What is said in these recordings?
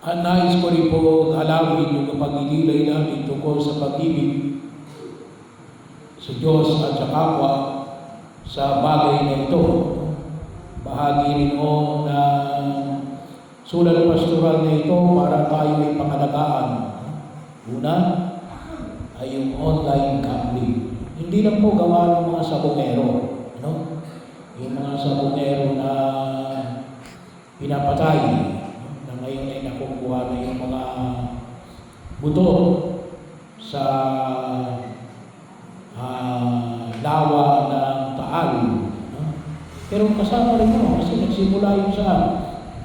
Ang nais ko rin po alawin yung pagigilay natin tungkol sa pag-ibig sa Diyos at sa kapwa sa bagay na ito. Bahagi rin po na sulat pastoral na ito para tayo ay pangalagaan. Una ay yung online gambling. Hindi lang po gawa ng mga sabongero. No? Yung mga sabongero na pinapatay, na ngayon ay nakukuha na yung mga buto sa lawa ng Taal. No? Pero kasama rin mo, kasi nagsimula yun sa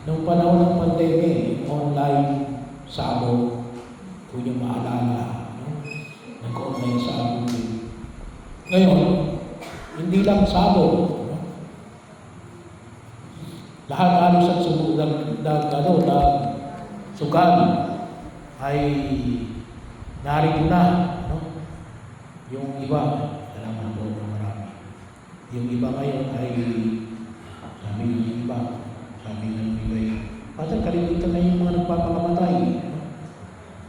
nung panahon ng pandemya, online sabo, kung yung maalala, no? Nag-online sabo. Ngayon, hindi lang sabo, no? Lahat halos at sugal ay narito na, no? Yung iba, alaman po ng marami. Yung iba ngayon ay sabi ng iba, Pasal kalimutan na yung mga nagpapakamatay.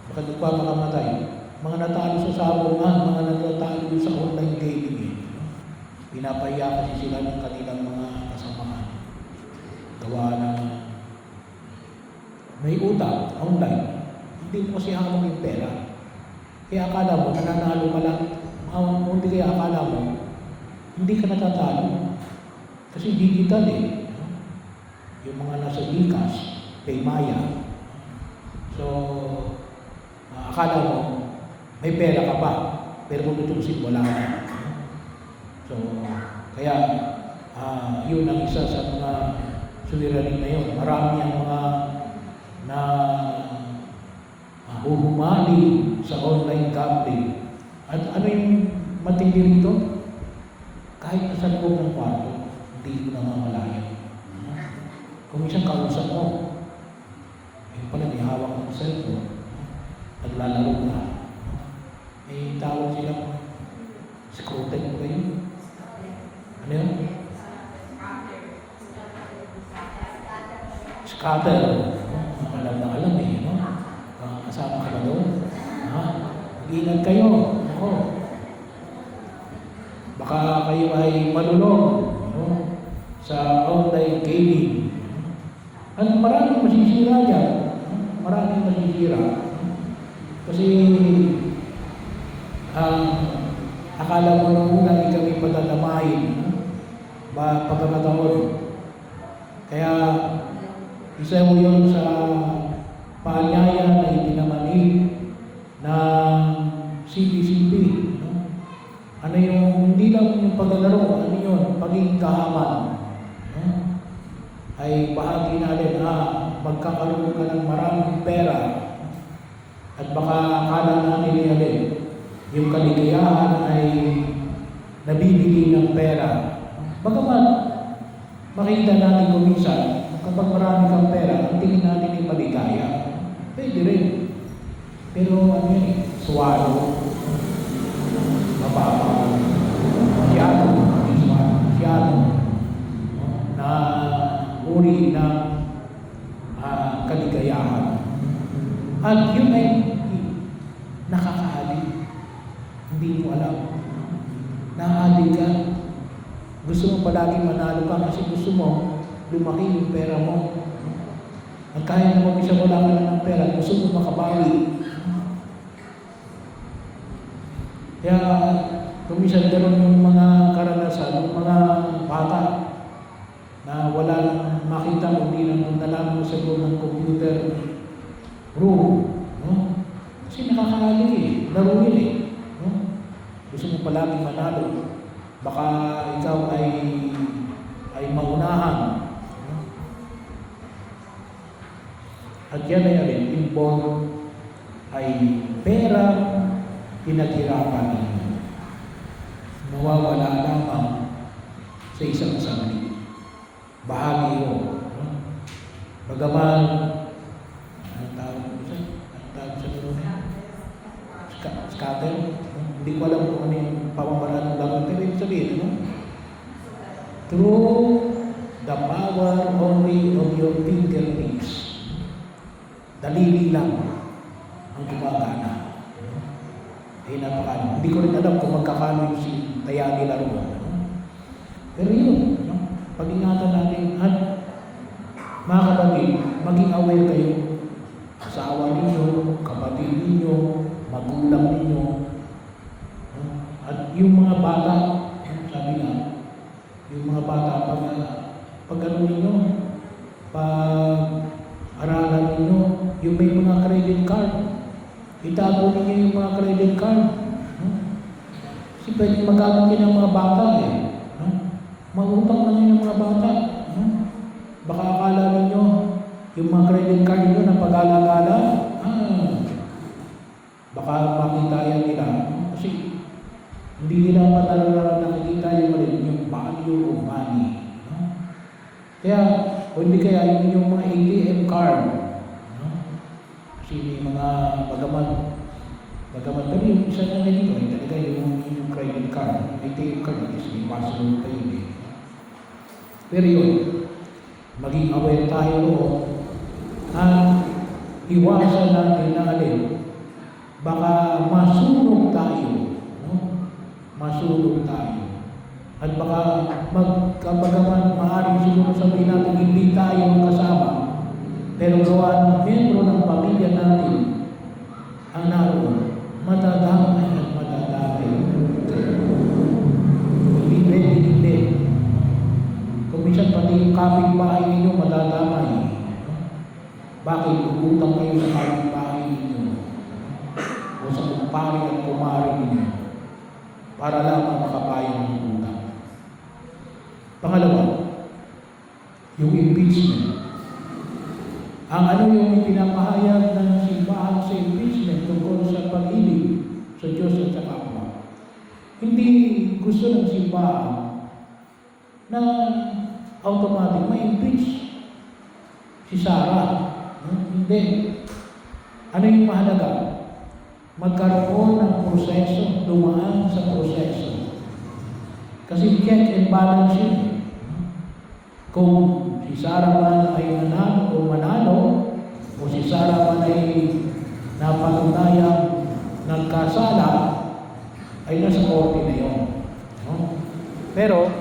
Baka nagpapakamatay. Mga natalo sa sabungan, mga natalo sa online gaming. Pinapaya kasi sila ng kanilang mga kasamaan. Gawa na may utang online. Hindi mo kasi hawak yung pera. Kaya akala mo, nananalo ka lang. Hindi kaya akala mo, hindi ka natatalo. Kasi digital eh. Yung mga nasa Gcash, Paymaya. So, akala mo, may pera ka pa, pero kung tutusin, wala na. So, kaya, yun ang isa sa mga suliranin na yun. Marami ang mga na huhumali sa online gambling. At ano yung matindi rito? Kahit nasa loob ng kwarto, hindi mo namamalayan. Kung isang kausap mo, yung pala may hawak ng cellphone, naglalaro na, may tawag sila, scrotek ba yun? Ano yun? Scatter. Alam na alam eh, no? Kasama ka ba doon? Mag-ingat kayo. Ako. Baka kayo ay malulong, no? Sa online gaming. At maraming masisira yan. Maraming masisira. Kasi akala mo nung una hindi kami patatamahin. Pagkakataon. Kaya isa mo yun sa paanyaya na ipinamanig ng CBCP. Ano yung, hindi lang yung paglalaro, ano yun, pagiging kahaman. Ay bahagi natin na magkakaroon ka ng maraming pera at baka akala natin natin yung kaligayahan ay nabibili ng pera. Bagaman makita natin kung minsan kapag marami kang pera, ang tingin natin ay maligaya. Pwede rin. Pero ano yun, suwalo, mababa, siyado, na uri ng kaligayahan. At yun ay nakakahalik. Hindi mo alam. Nakahalik ka. Gusto mo palagi manalo ka kasi gusto mo lumaki yung pera mo. At kahit na isa wala ka ng pera, gusto mo makabawi. Kaya kumisan gano'n yung mga karanasan, yung mga bata na wala nang makita mo, hindi nang nalang mo sa loob ng computer room. No? Kasi nakakahalik eh, laro yun eh. No? Gusto mo palagi manalo. Baka ikaw ay maunahan. No? At yan ay alin, inborn ay pera pinaghirapan ninyo. Nawawala lamang sa isang sandali. Bahagi mo. No? Bagaman, ang tawag sa doon? Scatter? Hindi ko alam kung ano yung pamamaraan ng laban. Pero yung sabihin, no? Through the power only of your fingertips, dalili lang ang gumagana. Eh, napakano. Hindi ko rin alam kung magkakano yung si Tayani na roon. Pero yun, pag-ingatan natin at mga kapatid, maging aware kayo. Asawa ninyo, kapatid ninyo, magulang ninyo, at yung mga bata, sabi nga, yung mga bata, pag ano ninyo, pag aralan ninyo, yung may mga credit card, itago ninyo yung mga credit card. Kasi pwede magamit din ng mga bata eh. Mautang na yun ng mga bata. Baka akala ninyo, yung mga credit card ninyo na pag-alagala, baka makita yan nila. Kasi hindi nila pa talaga nakikita yung value of money. Kaya, o hindi kaya yung mga ATM card. Kasi may mga bagaman pero yung isa na ganito, ay talaga yung credit card. ATM card, is may password pa yun eh. Pero yun, maging aware tayo noon at iwasan natin na alin. Baka masunog tayo. Masunog tayo. At baka magkabagaman maaaring siguro sabihin natin hindi tayo kasama. Pero gawa ng membro ng pamilya natin ang naroon, matadamay at matadamay. Hindi. Kung minsan pati yung kapitbahay ninyo matadamay. Bakit utang kayo sa kapitbahay ninyo? O sa kumpare at kumare ninyo? Para lamang makapayang ng utang. Pangalawa, yung impeachment. Ang ano yung pinapahayag ng simbahan sa impeachment tungkol sa pag-ibig sa Diyos at sa kapwa. Hindi gusto ng simbahan na automatic ma-impeach si Sarah. Hindi. Ano yung mahalaga? Magkaroon ng proseso, dumaan sa proseso. Kasi check and balance yun. Kung si Sarah man ay manalo, o si Sarah man ay napatunayang nagkasala, ay nasa korte na yun. Pero,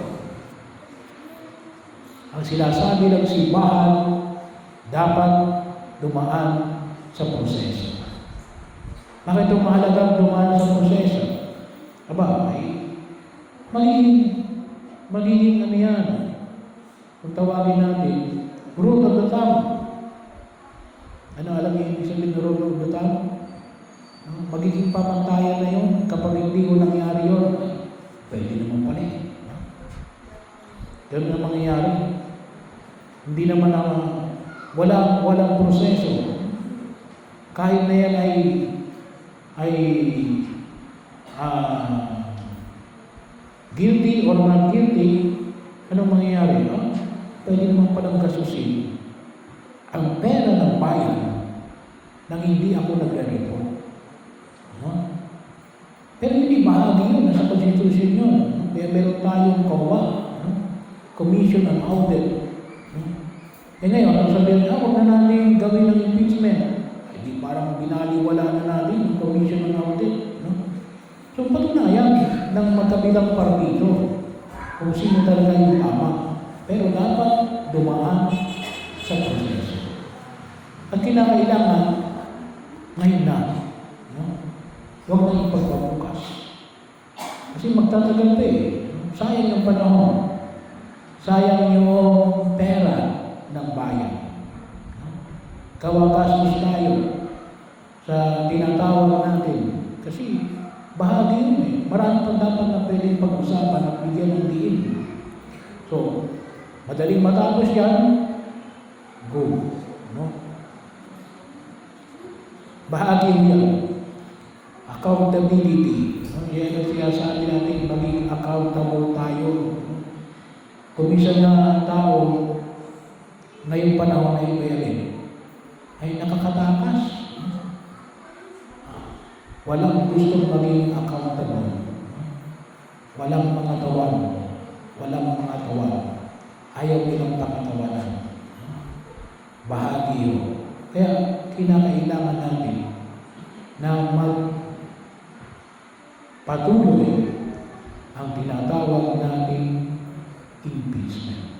ang sinasabi ng simbahan, dapat dumaan sa proseso. Bakit ito mahalagang dumaan sa proseso? Aba, ay magiging ano yan, kung tawagin natin, rule of the thumb. Ano alam niyo ibig sabihin ng rule of the thumb? Magiging pamantayan na yun kapag hindi ko nangyari yun. Pwede naman pala eh. Ganun na mangyayari. Hindi naman walang proseso. Kahit na yan ay guilty or not guilty, anong mangyayari? Pwede naman palang kasusin ang pera ng bayan nang hindi ako nagre-report. Pero hindi bahagi yun, nasa Constitution yun. Kaya meron tayong COA, Commission on Audit. Ngayon, ang sabihin, huwag na natin gawin ng impeachment. Hindi parang binaliwala na natin yung Commission on Audit. So, patunayan ng magkabilang partido kung sino talaga yung tama. Pero dapat dumaan sa proseso. At kinakailangan, ngayon na. Huwag na ipagpabukas. Kasi magtatagal pa eh. Sayang yung panahon. Sayang yung pera ng bayan. Kawagastos tayo sa tinatawag natin. Kasi bahagi yun eh. Marami pang dapat na pwedeng pag-usapan at bigyan ng diin. So, madaling matapos yan, go. Bahagi yan. Accountability. Yan ang sinasabi natin, maging accountable tayo. Kung isa na tao, ngayong panahon na ito ay nakakatakas. Walang gustong maging accountable. Walang mga tawan. Walang mga tawan. Ayaw nilang takatawanan. Bahagi yun. Kaya, kinakailangan natin na magpatuloy ang tinatawag nating impeachment.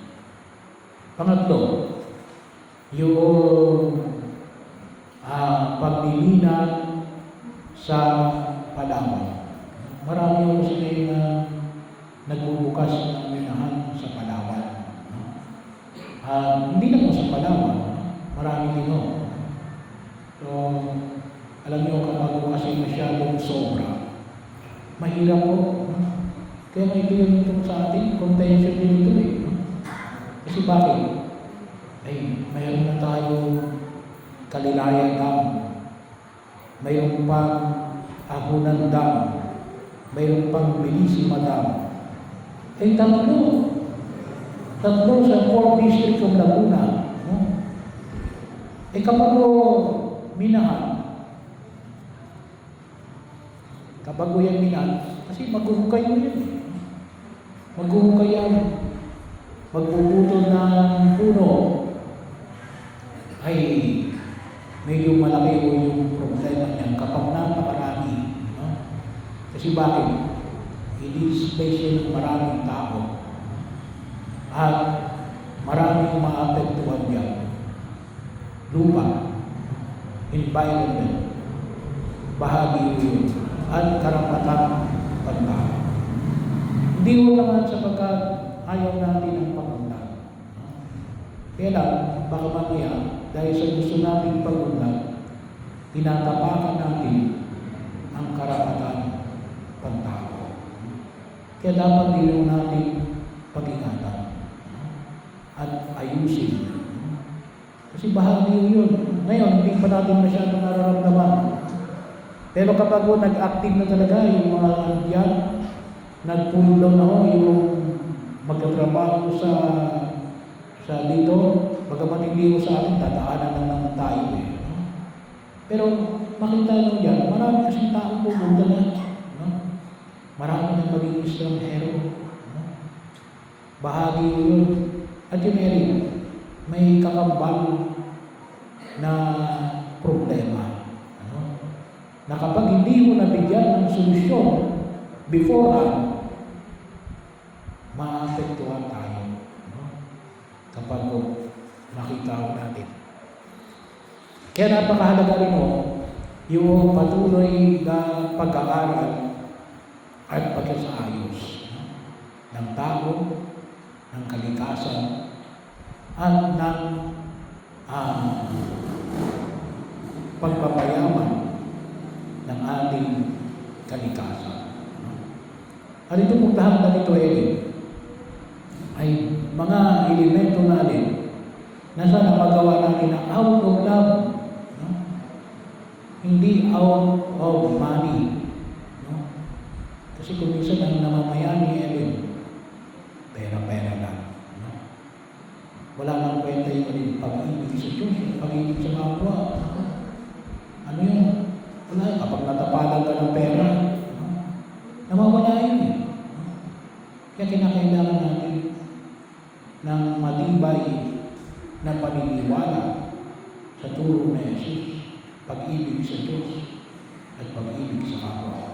Pangatlo, yung paglilinan sa Palawan. Marami yung sila nagbubukas ng minahan sa Palawan. Hindi lang sa Palawan, marami din o. So, alam niyo kapag kasi masyadong sobra, mahirap po. Kaya may ito yung sa atin, contention din ito eh. Kasi bakit? Ay, mayroon na tayong Kalilayan Dam, mayroon pang Ahunan Dam, mayroon pang Bilisima Dam. Ay, tatlo sa 4 district of Laguna. No? Eh, kapag yan minahan, kasi maghuhukay mo yan. Maghuhukay yan. Magbubutol ng puno. Ay, medyo malaki yung problema niyan kapag napakarami. No? Kasi bakit? Hindi special maraming tao. At maraming maapektuhan yan. Lupa, environment, bahagi yun, at karapatang pagtao. Hindi mo naman sapagkat ayaw natin ang pagunlad. Kaya lang, baka mamaya, dahil sa gusto nating pagunlad, tinatapakan natin ang karapatan pagtao. Kaya dapat din natin pag-ingatan at ayusin. Kasi bahagi yun. Ngayon, hindi pa natin masyadong nararamdaman. Pero kapag nag-active na talaga yung mga yan, nagpulong na yung magkatrabaho sa dito, bagamat hindi ko sa atin, dadaanan lang naman tayo eh. Pero makita nyo yan, marami kasing taong pumunta na. No? Marami nang maging Islamero. No? Bahagi yun. At yun Eric, may kakambal na problema. Na kapag hindi mo nabigyan ng solusyon beforehand, maapektuhan tayo. No? Kapag nakita natin. Kaya napakahalaga rin yung patuloy na pag-aaral at pagkasaayos ng tao, ng kalikasan, at ng pagpapayaman ng ating kalikasan. At ito pong lahat na ito ay mga elemento natin na sana magawa natin na out of love, no? Hindi out of money. No? Kasi kung minsan ang namamayani pera-pera lang. No? Wala nang kwenta yung pag-ibig sa Diyos, pag-ibig sa kapwa. Ano yun? Wala, kapag natapalan ka ng pera, nawawala yun eh. Kaya kinakailangan natin ng matibay na paniniwala sa turo na Jesus, pag-ibig sa Diyos at pag-ibig sa kapwa.